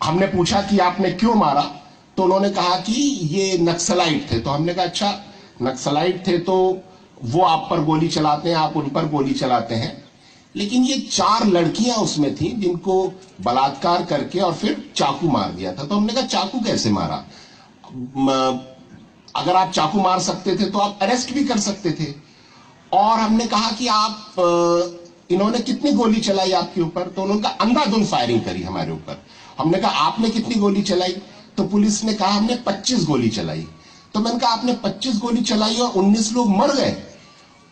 हमने पूछा कि आपने क्यों मारा, तो उन्होंने कहा कि ये नक्सलाइट थे। तो हमने कहा अच्छा, नक्सलाइट थे तो वो आप पर गोली चलाते हैं, आप उन पर गोली चलाते हैं, लेकिन ये 4 लड़कियां उसमें थी जिनको बलात्कार करके और फिर चाकू मार दिया था। तो हमने कहा चाकू कैसे मारा? अगर आप चाकू मार सकते थे तो आप अरेस्ट भी कर सकते थे। और हमने कहा कि आप इन्होंने कितनी गोली चलाई आपके ऊपर? तो उन्होंने कहा अंधाधुंध फायरिंग करी हमारे ऊपर। हमने कहा आपने कितनी गोली चलाई? तो पुलिस ने कहा हमने 25 गोली चलाई। तो मैंने कहा आपने 25 गोली चलाई और 19 लोग मर गए,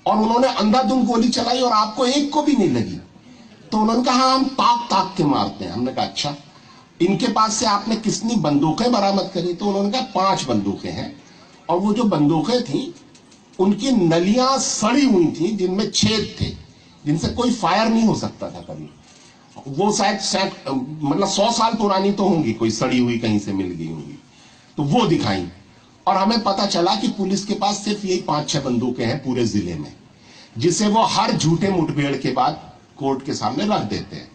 और उन्होंने अंधाधुंध गोली चलाई और आपको एक को भी नहीं लगी। तो उन्होंने कहा हम ताक ताक के मारते हैं। हमने कहा अच्छा, इनके पास से आपने कितनी बंदूकें बरामद करी? तो उन्होंने कहा 5 बंदूकें हैं, और वो जो बंदूकें थी उनकी नलियां सड़ी हुई थी जिनमें छेद थे, जिनसे कोई फायर नहीं हो सकता था कभी। वो शायद मतलब 100 साल पुरानी तो होंगी, कोई सड़ी हुई कहीं से मिल गई होंगी। तो वो दिखाई, और हमें पता चला कि पुलिस के पास सिर्फ यही 5-6 बंदूकें हैं पूरे जिले में, जिसे वो हर झूठे मुठभेड़ के बाद कोर्ट के सामने रख देते हैं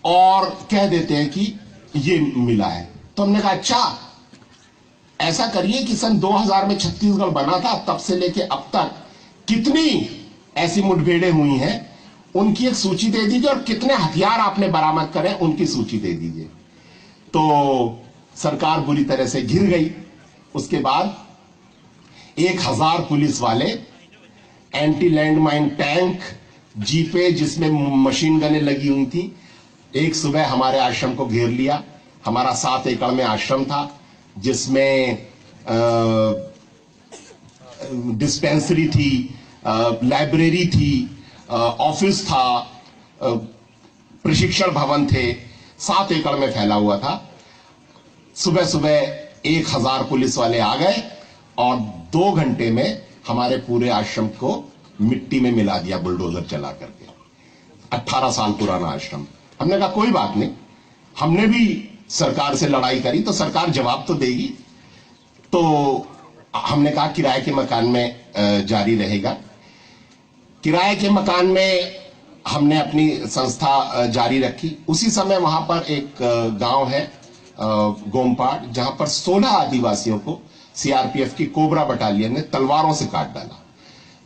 और कह देते हैं कि ये मिला है। तो हमने कहा अच्छा, ऐसा करिए कि सन 2000 में छत्तीसगढ़ बना था, तब से लेके अब तक कितनी ऐसी मुठभेड़ें हुई हैं उनकी एक सूची दे दीजिए, और कितने हथियार आपने बरामद करे उनकी सूची दे दीजिए। तो सरकार बुरी तरह से घिर गई। उसके बाद 1000 पुलिस वाले, एंटी लैंडमाइन टैंक, जीपे जिसमें मशीन गनें लगी हुई थी, एक सुबह हमारे आश्रम को घेर लिया। हमारा 7 एकड़ में आश्रम था, जिसमें डिस्पेंसरी थी, लाइब्रेरी थी, ऑफिस था, प्रशिक्षण भवन थे, 7 एकड़ में फैला हुआ था। सुबह सुबह 1000 पुलिस वाले आ गए और 2 घंटे में हमारे पूरे आश्रम को मिट्टी में मिला दिया बुलडोजर चला करके। 18 साल पुराना आश्रम। हमने कहा कोई बात नहीं, हमने भी सरकार से लड़ाई करी तो सरकार जवाब तो देगी। तो हमने कहा किराए के मकान में जारी रहेगा। किराए के मकान में हमने अपनी संस्था जारी रखी। उसी समय वहां पर एक गांव है गोमपाड़, जहां पर 16 आदिवासियों को सीआरपीएफ की कोबरा बटालियन ने तलवारों से काट डाला,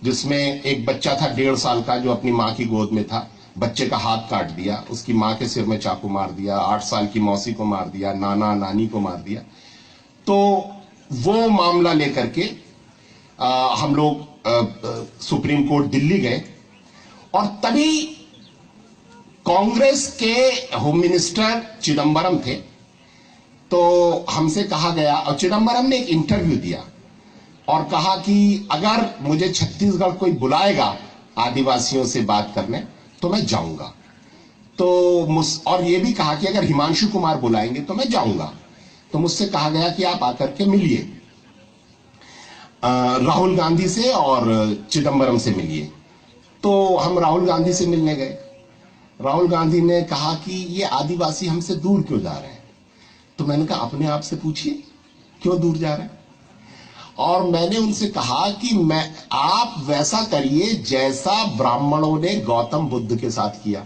जिसमें एक बच्चा था 1.5 साल का जो अपनी मां की गोद में था। बच्चे का हाथ काट दिया, उसकी मां के सिर में चाकू मार दिया, 8 साल की मौसी को मार दिया, नाना नानी को मार दिया। तो वो मामला लेकर के हम लोग सुप्रीम कोर्ट दिल्ली गए, और तभी कांग्रेस के होम मिनिस्टर चिदंबरम थे। तो हमसे कहा गया, और चिदंबरम ने एक इंटरव्यू दिया और कहा कि अगर मुझे छत्तीसगढ़ कोई बुलाएगा आदिवासियों से बात करने तो मैं जाऊंगा। तो और ये भी कहा कि अगर हिमांशु कुमार बुलाएंगे तो मैं जाऊंगा। तो मुझसे कहा गया कि आप आकर के मिलिए, राहुल गांधी से और चिदंबरम से मिलिए। तो हम राहुल गांधी से मिलने गए। राहुल गांधी ने कहा कि ये आदिवासी हमसे दूर क्यों जा रहे हैं? तो मैंने कहा अपने आप से पूछिए क्यों दूर जा रहे हैं। और मैंने उनसे कहा कि आप वैसा करिए जैसा ब्राह्मणों ने गौतम बुद्ध के साथ किया।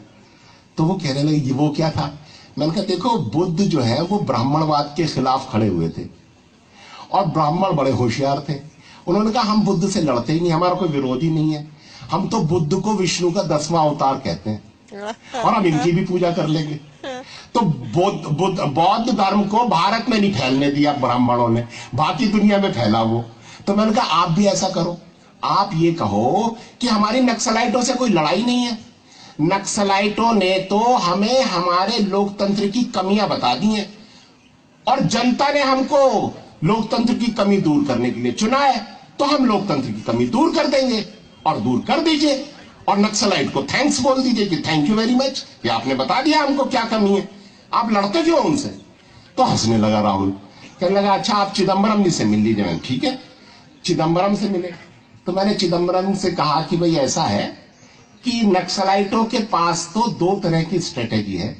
तो वो कहने लगे वो क्या था? मैंने कहा देखो, बुद्ध जो है वो ब्राह्मणवाद के खिलाफ खड़े हुए थे, और ब्राह्मण बड़े होशियार थे। उन्होंने कहा हम बुद्ध से लड़ते ही नहीं, हमारा कोई विरोधी नहीं है, हम तो बुद्ध को विष्णु का 10वां अवतार कहते हैं, और हम इनकी भी पूजा कर लेंगे। तो बौद्ध धर्म को भारत में नहीं फैलने दिया ब्राह्मणों ने, बाकी दुनिया में फैला वो। तो मैंने कहा आप भी ऐसा करो, आप ये कहो कि हमारी नक्सलाइटों से कोई लड़ाई नहीं है। नक्सलाइटों ने तो हमें हमारे लोकतंत्र की कमियां बता दी हैं, और जनता ने हमको लोकतंत्र की कमी दूर करने के लिए चुना है। तो हम लोकतंत्र की कमी दूर कर देंगे, और दूर कर दीजिए, और नक्सलाइट को थैंक्स बोल दीजिए कि थैंक यू वेरी मच, ये आपने बता दिया हमको क्या कमी है, आप लड़ते क्यों उनसे? तो हंसने लगा राहुल, कहने लगा अच्छा आप चिदंबरम जी से मिल लीजिए। मैंने ठीक है, चिदंबरम से मिले। तो मैंने चिदंबरम से कहा कि भाई ऐसा है कि नक्सलाइटों के पास तो 2 तरह की स्ट्रेटेजी है।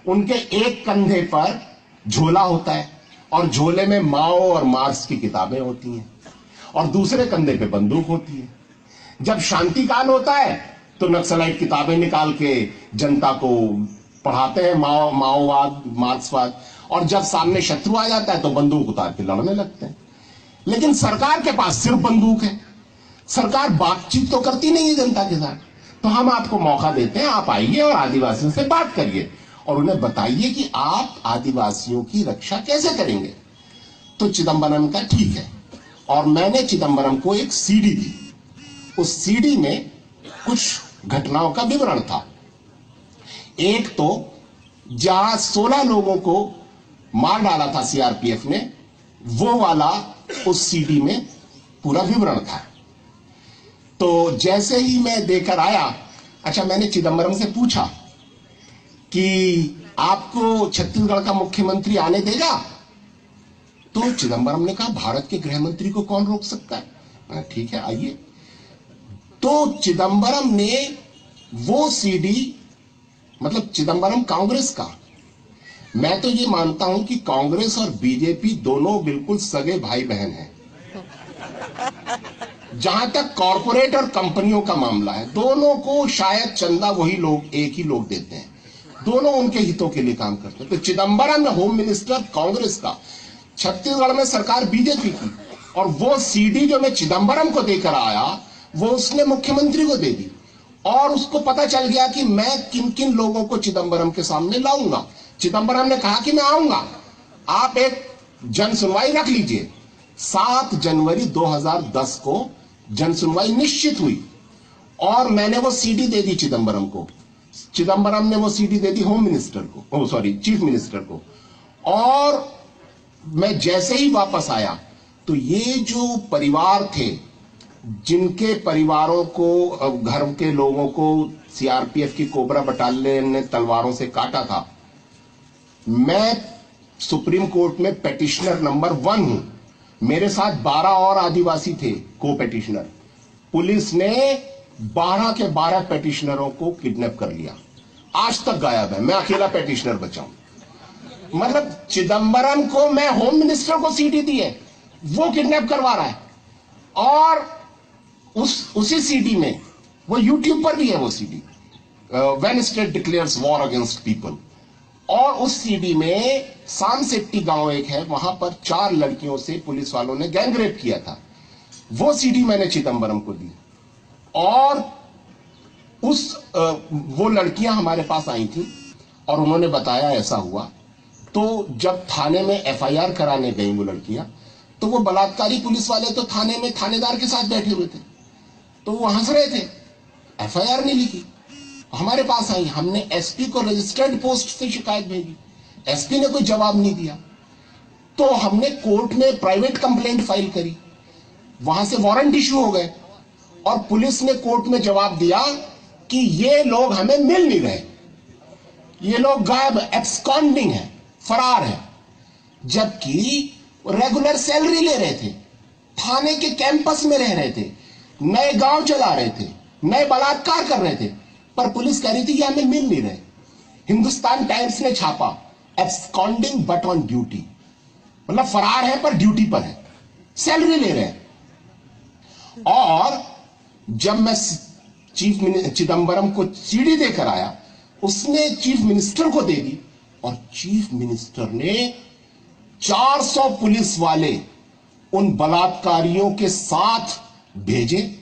उनके एक कंधे पर झोला होता है, और झोले में माओ और मार्क्स की किताबें होती हैं, और दूसरे कंधे पे बंदूक होती है। जब शांति काल होता है तो नक्सलाइट किताबें निकाल के जनता को पढ़ाते हैं माओवाद, मार्क्सवाद, और जब सामने शत्रु आ जाता है तो बंदूक उतार के लड़ने लगते हैं। लेकिन सरकार के पास सिर्फ बंदूक है। सरकार बातचीत तो करती नहीं है जनता के साथ। तो हम आपको मौका देते हैं, आप आइए और आदिवासियों से बात करिए और उन्हें बताइए कि आप आदिवासियों की रक्षा कैसे करेंगे। तो चिदंबरम का ठीक है, और मैंने चिदंबरम को एक सीडी दी। उस सीडी में कुछ घटनाओं का विवरण था। एक तो जहां 16 लोगों को मार डाला था सीआरपीएफ ने, वो वाला उस सीडी में पूरा विवरण था। तो जैसे ही मैं देकर आया, अच्छा, मैंने चिदंबरम से पूछा कि आपको छत्तीसगढ़ का मुख्यमंत्री आने देगा? तो चिदंबरम ने कहा, भारत के गृह मंत्री को कौन रोक सकता है, ठीक है आइए। तो चिदंबरम ने वो सीडी, मतलब चिदंबरम कांग्रेस का, मैं तो ये मानता हूं कि कांग्रेस और बीजेपी दोनों बिल्कुल सगे भाई बहन हैं। जहां तक कॉरपोरेट और कंपनियों का मामला है, दोनों को शायद चंदा वही लोग, एक ही लोग देते हैं, दोनों उनके हितों के लिए काम करते हैं। तो चिदंबरम में होम मिनिस्टर कांग्रेस का, छत्तीसगढ़ में सरकार बीजेपी की, और वो सीडी जो मैं चिदंबरम को देकर आया वो उसने मुख्यमंत्री को दे दी, और उसको पता चल गया कि मैं किन किन लोगों को चिदंबरम के सामने लाऊंगा। चिदंबरम ने कहा कि मैं आऊंगा, आप एक जन सुनवाई रख लीजिए। 7 जनवरी 2010 को जन सुनवाई निश्चित हुई, और मैंने वो सीडी दे दी चिदंबरम को। चिदंबरम ने वो CD they the home minister को, चीफ मिनिस्टर को। और मैं जैसे ही वापस आया तो ये जो परिवार थे, जिनके परिवारों को, घर के लोगों को सीआरपीएफ की कोबरा बटालियन ने तलवारों से काटा था, मैं सुप्रीम कोर्ट में पेटिशनर नंबर 1 हूं। मेरे साथ 12 और आदिवासी थे को पेटिशनर। पुलिस ने 12 के 12 पेटिशनरों को किडनैप कर लिया, आज तक गायब है। मैं अकेला पेटिशनर बचा हूं। मतलब चिदंबरम को मैं होम मिनिस्टर को सीडी दी है, वो किडनैप करवा रहा है। और उसी सीडी में, वो यूट्यूब पर भी है वो CD, when state declares war against people. और उस सीडी में सामसेट्टी गांव एक है, वहां पर 4 लड़कियों से पुलिस वालों ने गैंगरेप किया था। वो सीडी मैंने चिदंबरम को दी, और वो लड़कियां हमारे पास आई थी और उन्होंने बताया ऐसा हुआ। तो जब थाने में एफआईआर कराने गई वो लड़कियां, तो वो बलात्कारी पुलिस वाले तो थाने में थानेदार के साथ बैठे हुए थे, तो वो हंस रहे थे, एफआईआर नहीं लिखी। हमारे पास आई, हमने एसपी को रजिस्टर्ड पोस्ट से शिकायत भेजी, एसपी ने कोई जवाब नहीं दिया। तो हमने कोर्ट में प्राइवेट कंप्लेंट फाइल करी, वहां से वारंट इशू हो गए, और पुलिस ने कोर्ट में जवाब दिया कि ये लोग हमें मिल नहीं रहे, ये लोग गायब, एब्सकॉन्डिंग है, फरार है। जबकि रेगुलर सैलरी ले रहे थे, थाने के कैंपस में रह रहे थे, नए गांव चला रहे थे, नए बलात्कार कर रहे थे, पर पुलिस कह रही थी कि हमें मिल नहीं रहे। हिंदुस्तान टाइम्स ने छापा, एब्सकॉन्डिंग बट ऑन ड्यूटी, मतलब फरार है पर ड्यूटी पर है, सैलरी ले रहे हैं। और जब मैं चिदंबरम को सीडी देकर आया, उसने चीफ मिनिस्टर को दे दी, और चीफ मिनिस्टर ने 400 पुलिस वाले उन बलात्कारियों के साथ भेजे।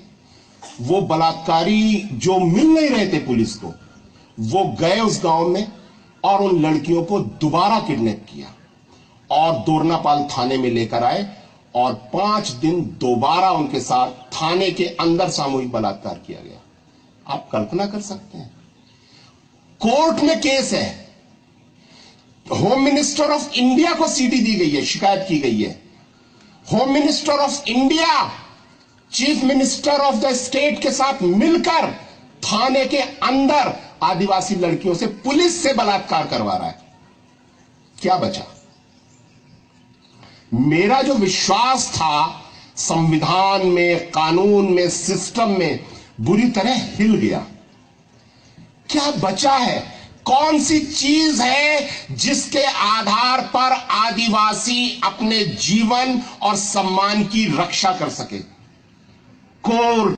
वो बलात्कारी जो मिल नहीं रहे थे पुलिस को, वो गए उस गांव में और उन लड़कियों को दोबारा किडनैप किया और दोरनापाल थाने में लेकर आए, और 5 दिन दोबारा उनके साथ थाने के अंदर सामूहिक बलात्कार किया गया। आप कल्पना कर सकते हैं, कोर्ट में केस है, होम मिनिस्टर ऑफ इंडिया को सीडी दी गई है, शिकायत की गई है। Home minister of India chief minister of the state के साथ मिलकर थाने के अंदर आदिवासी लड़कियों से, पुलिस से बलात्कार करवा रहा है। क्या बचा? मेरा जो विश्वास था संविधान में, कानून में, सिस्टम में, बुरी तरह हिल गया। क्या बचा है? कौन सी चीज है जिसके आधार पर आदिवासी अपने जीवन और सम्मान की रक्षा कर सके? कोर्ट